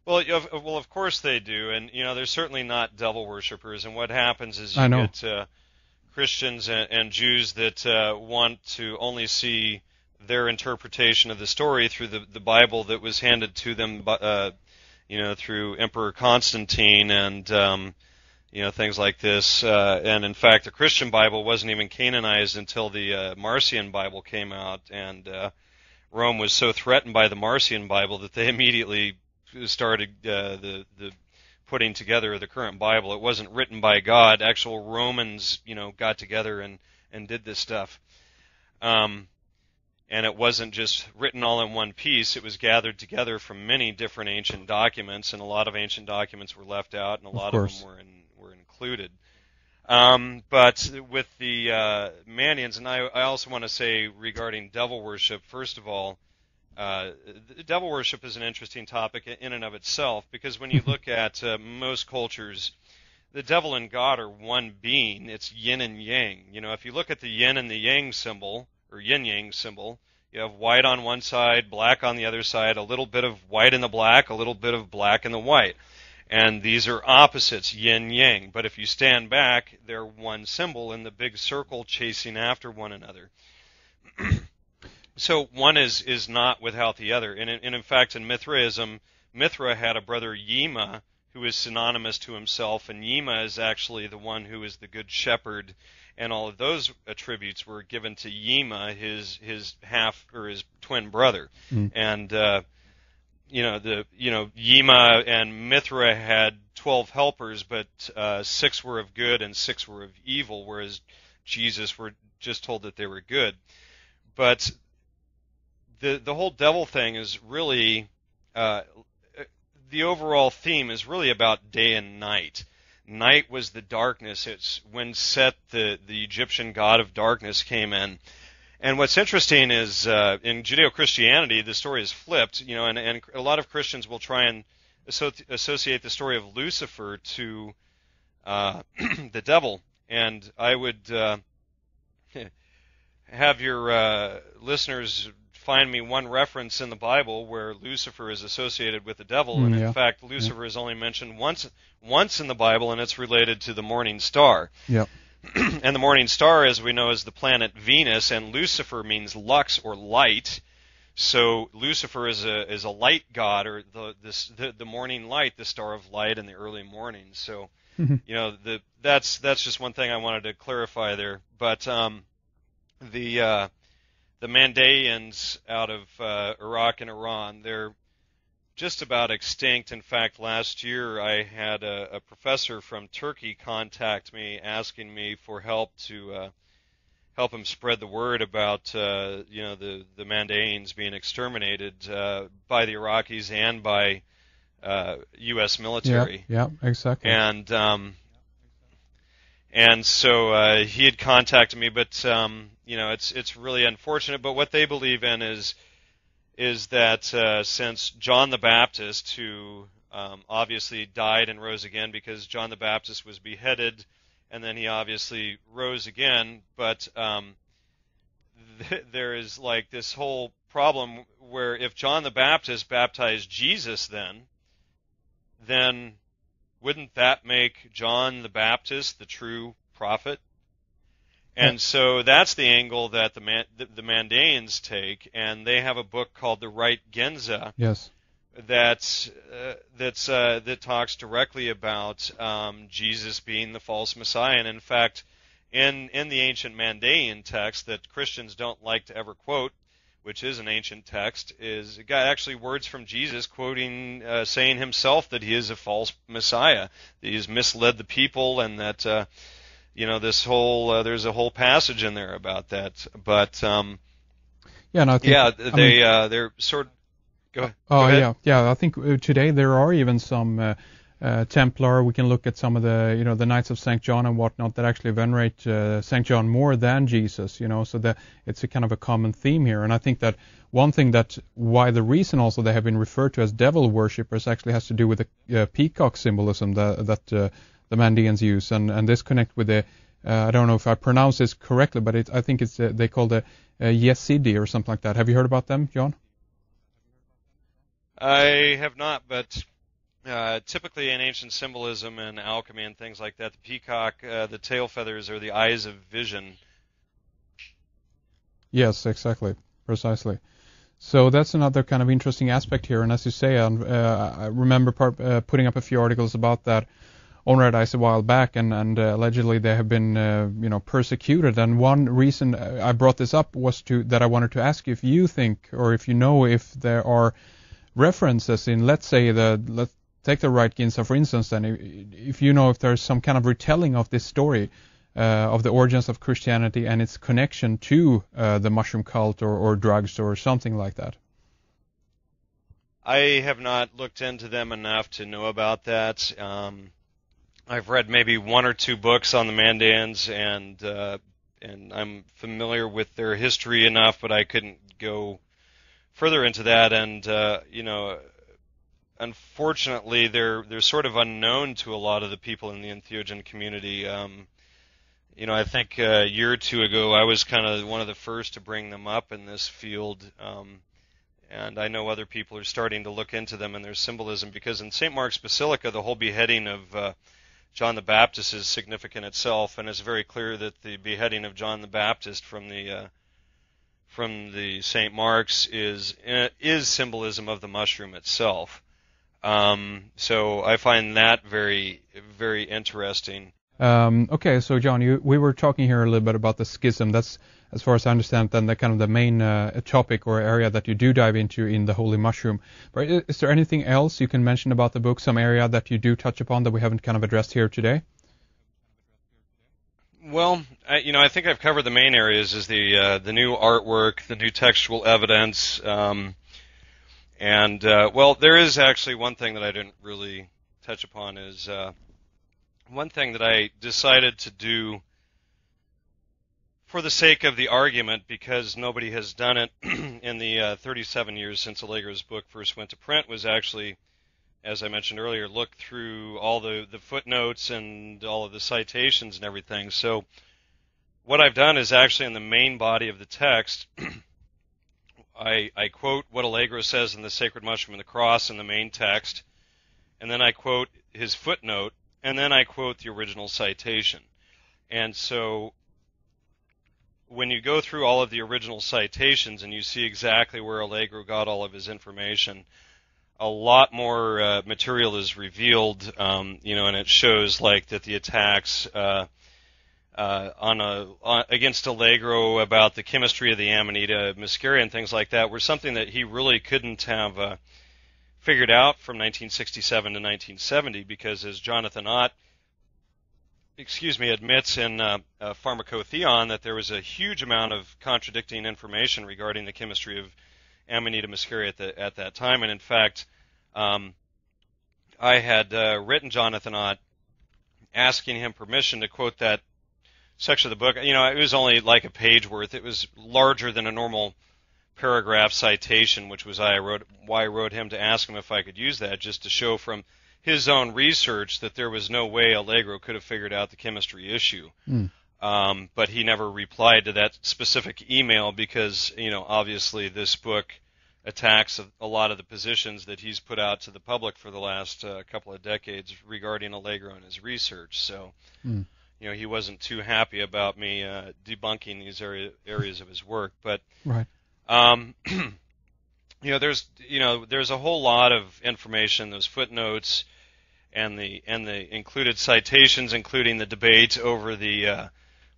Well, of course they do, and they're certainly not devil worshippers. And what happens is I you know. get Christians and Jews that want to only see their interpretation of the story through the Bible that was handed to them, through Emperor Constantine and things like this. And in fact, the Christian Bible wasn't even canonized until the Marcion Bible came out, and Rome was so threatened by the Marcion Bible that they immediately started the putting together the current Bible. It wasn't written by God. Actual Romans, got together and did this stuff. And it wasn't just written all in one piece. It was gathered together from many different ancient documents, and a lot of ancient documents were left out, and a Of lot of them course. were included. But with the Mandeans, and I also want to say regarding devil worship, first of all, devil worship is an interesting topic in and of itself, because when you look at most cultures, the devil and God are one being. It's yin and yang. If you look at the yin and the yang symbol, or yin-yang symbol, you have white on one side, black on the other side, a little bit of white in the black, a little bit of black in the white. And these are opposites, yin-yang. But if you stand back, they're one symbol in the big circle chasing after one another. So one is not without the other. And in fact, in Mithraism, Mithra had a brother Yima who is synonymous to himself, and Yima is actually the one who is the good shepherd, and all of those attributes were given to Yima, his half or his twin brother. And Yima and Mithra had 12 helpers, but 6 were of good and 6 were of evil, whereas Jesus were just told that they were good. But the whole devil thing is really the overall theme is really about day and night. Night was the darkness. It's when Set, the Egyptian god of darkness, came in. And what's interesting is in Judeo-Christianity, the story is flipped, and a lot of Christians will try and associate the story of Lucifer to the devil. And I would have your listeners find me one reference in the Bible where Lucifer is associated with the devil, and in fact, Lucifer is only mentioned once in the Bible, and it's related to the morning star. Yep. And the morning star, as we know, is the planet Venus, and Lucifer means lux or light. So Lucifer is a light god, or the morning light, the star of light in the early morning. So that's just one thing I wanted to clarify there. But the Mandaeans out of Iraq and Iran, they're just about extinct. In fact, last year I had a professor from Turkey contact me asking me for help to help him spread the word about the Mandaeans being exterminated by the Iraqis and by U.S. military. Yeah, exactly. And so he had contacted me, but it's really unfortunate. But what they believe in is that since John the Baptist, who obviously died and rose again, because John the Baptist was beheaded and then he obviously rose again, but there is like this whole problem where if John the Baptist baptized Jesus, then wouldn't that make John the Baptist the true prophet? And so that's the angle that the Mandaeans take, and they have a book called The Right Genza. Yes. That talks directly about Jesus being the false Messiah. And in fact, in the ancient Mandaean text that Christians don't like to ever quote, which is an ancient text, is it got actually words from Jesus quoting, saying himself that he is a false Messiah, that he has misled the people, and that this whole there's a whole passage in there about that. But they're sort of. Go ahead. Yeah. I think today there are even some Templar. We can look at some of the the Knights of St. John and whatnot that actually venerate St. John more than Jesus. So that it's a kind of a common theme here. And I think that one thing why the reason also they have been referred to as devil worshippers actually has to do with the peacock symbolism that the Mandaeans use, and this connect with the I don't know if I pronounce this correctly, but I think it's they call the Yezidi or something like that. Have you heard about them, John? I have not, but Typically in ancient symbolism and alchemy and things like that, the peacock, the tail feathers are the eyes of vision. Yes, exactly, precisely. So that's another kind of interesting aspect here. And as you say, I remember putting up a few articles about that on Red Ice a while back, and allegedly they have been, persecuted. And one reason I brought this up was that I wanted to ask you if you think, or if you know, if there are references in, let's say, let's take the Right Ginza for instance, then if you know if there's some kind of retelling of this story of the origins of Christianity and its connection to the mushroom cult or drugs or something like that. I have not looked into them enough to know about that. I've read maybe one or two books on the Mandans, and I'm familiar with their history enough, but I couldn't go further into that. And unfortunately, they're sort of unknown to a lot of the people in the entheogen community. I think a year or two ago, I was kind of one of the first to bring them up in this field, and I know other people are starting to look into them and their symbolism, because in St. Mark's Basilica, the whole beheading of John the Baptist is significant itself, and it's very clear that the beheading of John the Baptist from the St. Mark's is symbolism of the mushroom itself. So I find that very, very interesting. Okay, so John, we were talking here a little bit about the schism. That's, as far as I understand, then the kind of the main topic or area that you do dive into in the Holy Mushroom. But is there anything else you can mention about the book, some area that you do touch upon that we haven't kind of addressed here today? Well, I think I've covered the main areas: is the new artwork, the new textual evidence, and there is actually one thing that I didn't really touch upon is one thing that I decided to do for the sake of the argument, because nobody has done it in the 37 years since Allegro's book first went to print, was actually, as I mentioned earlier, look through all the footnotes and all of the citations and everything. So what I've done is actually in the main body of the text, I quote what Allegro says in The Sacred Mushroom and the Cross in the main text, and then I quote his footnote, and then I quote the original citation. And so when you go through all of the original citations and you see exactly where Allegro got all of his information, a lot more material is revealed, and it shows like that the attacks against Allegro about the chemistry of the Amanita muscaria and things like that were something that he really couldn't have figured out from 1967 to 1970, because as Jonathan Ott, admits in Pharmacotheon, that there was a huge amount of contradicting information regarding the chemistry of Amanita muscaria at that time. And in fact, I had written Jonathan Ott asking him permission to quote that section of the book. It was only like a page worth. It was larger than a normal paragraph citation, which was why I wrote him to ask him if I could use that, just to show from his own research that there was no way Allegro could have figured out the chemistry issue. But he never replied to that specific email because, obviously this book attacks a lot of the positions that he's put out to the public for the last couple of decades regarding Allegro and his research. So, he wasn't too happy about me debunking these areas of his work. But right. There's a whole lot of information, those footnotes and the included citations, including the debate over the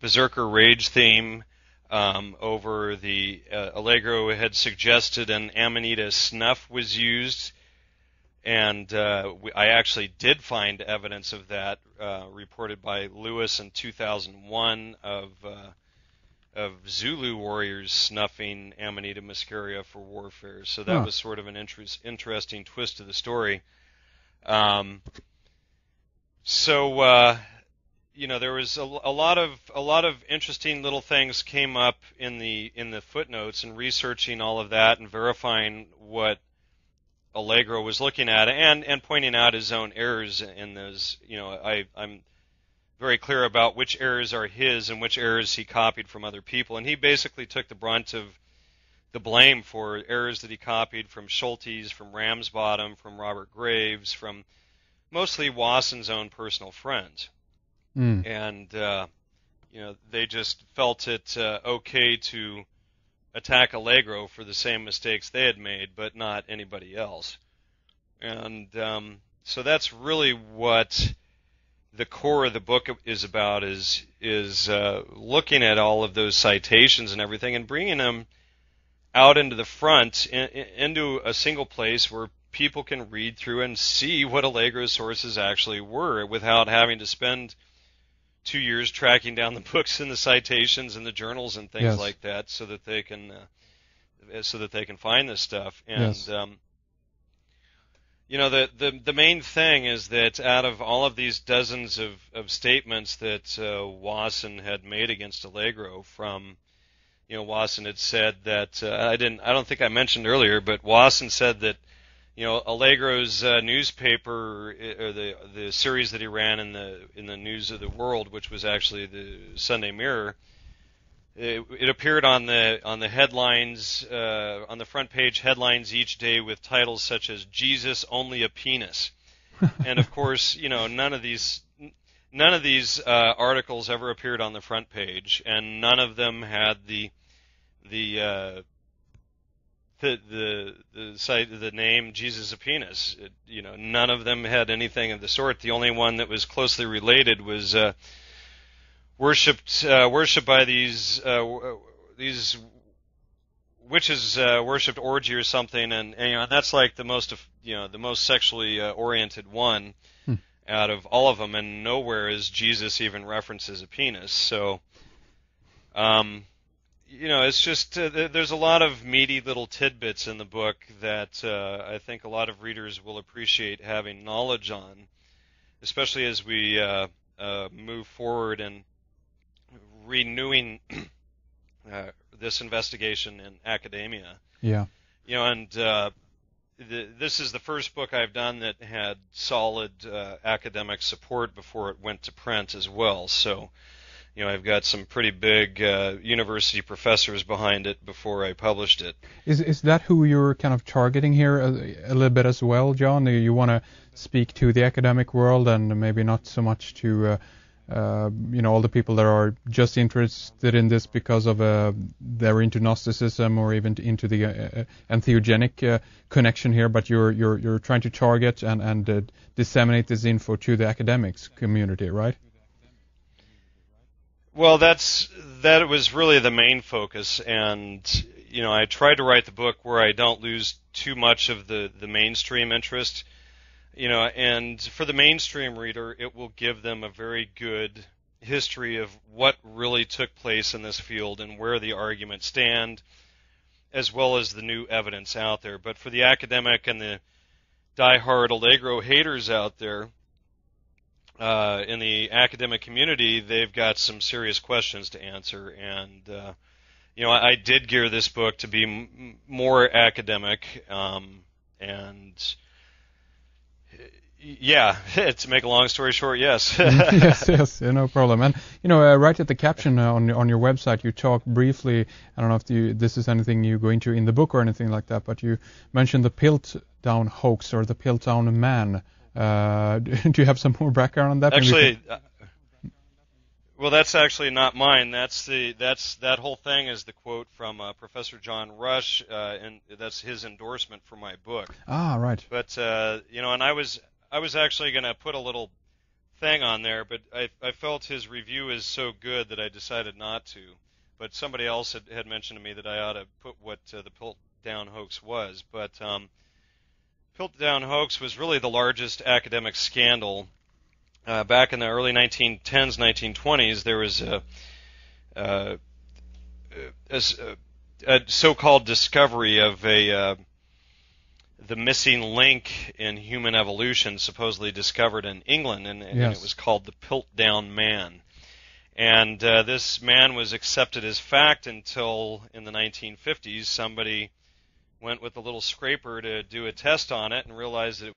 Berserker Rage theme, over the Allegro had suggested an Amanita snuff was used, and I actually did find evidence of that reported by Lewis in 2001 of Zulu warriors snuffing Amanita muscaria for warfare. So that was sort of an interesting twist to the story. There was a lot of interesting little things came up in the footnotes, and researching all of that and verifying what Allegro was looking at and pointing out his own errors in those. I'm very clear about which errors are his and which errors he copied from other people, and he basically took the brunt of the blame for errors that he copied from Schultes, from Ramsbottom, from Robert Graves, from mostly Wasson's own personal friends. And they just felt it okay to attack Allegro for the same mistakes they had made, but not anybody else. And so that's really what the core of the book is about, is looking at all of those citations and everything and bringing them out into the front, into a single place where people can read through and see what Allegro's sources actually were without having to spend 2 years tracking down the books and the citations and the journals and things like that, so that they can find this stuff. And the main thing is that out of all of these dozens of statements that Wasson had made against Allegro, from Wasson had said that I don't think I mentioned earlier, but Wasson said that Allegro's newspaper, or the series that he ran in the News of the World, which was actually the Sunday Mirror, it appeared on the headlines, on the front page headlines each day, with titles such as "Jesus Only a Penis," and of course, none of these articles ever appeared on the front page, and none of them had the name Jesus a Penis. None of them had anything of the sort. The only one that was closely related was worshipped by these witches, worshipped orgy or something, and that's like the most sexually oriented one out of all of them, and nowhere is Jesus even referenced as a penis. So it's just there's a lot of meaty little tidbits in the book that I think a lot of readers will appreciate having knowledge on, especially as we move forward and renewing this investigation in academia. Yeah. This is the first book I've done that had solid academic support before it went to print as well. So I've got some pretty big university professors behind it before I published it. Is that who you're kind of targeting here a little bit as well, John? You want to speak to the academic world and maybe not so much to all the people that are just interested in this because of they're into Gnosticism or even into the entheogenic connection here, but you're trying to target and disseminate this info to the academics community, right? Well, that was really the main focus, and I tried to write the book where I don't lose too much of the mainstream interest, and for the mainstream reader, it will give them a very good history of what really took place in this field and where the arguments stand, as well as the new evidence out there. But for the academic and the diehard Allegro haters out there, in the academic community, they've got some serious questions to answer, and I did gear this book to be more academic, and to make a long story short, yes. yes, no problem. And right at the caption on your website, you talk briefly. I don't know if this is anything you go into in the book or anything like that, but you mentioned the Piltdown hoax or the Piltdown man. Do you have some more background on that? Actually, well, that's actually not mine. That whole thing is the quote from Professor John Rush, and that's his endorsement for my book. Ah, right. But and I was actually going to put a little thing on there, but I felt his review is so good that I decided not to. But somebody else had mentioned to me that I ought to put what the Piltdown hoax was. But Piltdown hoax was really the largest academic scandal. Back in the early 1910s, 1920s, there was a so-called discovery of the missing link in human evolution, supposedly discovered in England, and it was called the Piltdown man. And this man was accepted as fact until in the 1950s somebody went with a little scraper to do a test on it and realized that it